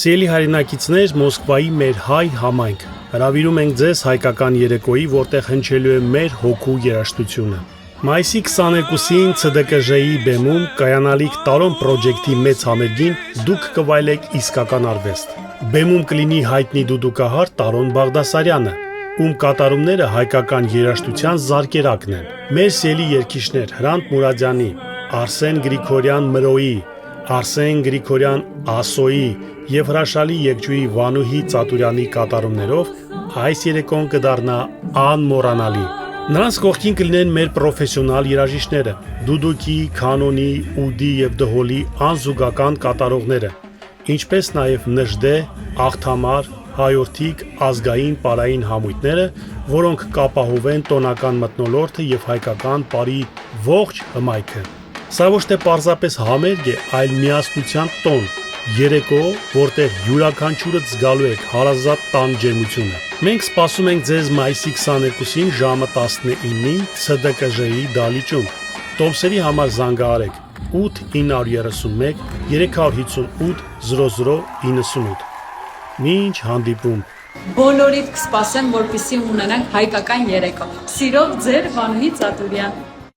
Սիրելի հայրենակիցներ, Մոսկվայի մեր հայ համայնք, հրավիրում ենք ձեզ հայկական երեկոյի, որտեղ հնչելու է մեր հոգու երաժշտությունը։ Մայիսի 22-ին ՑԴԿԺ-ի բեմում կայանալիք Տարոն պրոջեկտի մեծ համերգին դուք կվայելեք իսկական արվեստ։ Բեմում կլինի հայտնի դուդուկահար Տարոն Բաղդասարյանը, ում կատարումները հայկական երաժշտության զարկերակն են։ Մեր սիրելի երգիչներ Հրանտ Մուրադյանի, Արսեն Գրիգորյան Մրոյի, Արսեն Գրիգորյան Ասոյի եւ հրաշալի երգչուհի Վանուհի Ծատուրյանի կատարումներով այս երեկոն կդառնա անմոռանալի։ Նրանց կողքին կլինեն մեր պրոֆեսիոնալ երաժիշտները, դուդուկի, կանոնի, ուդի եւ դհոլի անզուգական կատարողները, ինչպես նաեւ նժդե, աղթամար, հայորդիկ, ազգային պարային համույթները, որոնք կապահովեն տոնական մթնոլորտը եւ հայկական պարի ողջ հմայքը։ Սա ոչ թե պարզապես համերգ է, այլ միասնության տոն, երեկո, որտեղ յուրաքանչյուրը զգալու եք հարազատ տան ջերմությունը։ Մենք սպասում ենք ձեզ մայիսի 22-ին ժամը 19-ին ՑԴԿԺ-ի դահլիճում։ Տոմսերի համար զանգահարեք 8 931 358 0098։ Մինչ հանդիպում։ Բոլորիդ կսպասեմ, որպեսզի ունենանք հայկական երեկո։ Սիրով ձեր Վանուհի Ծատուրյան։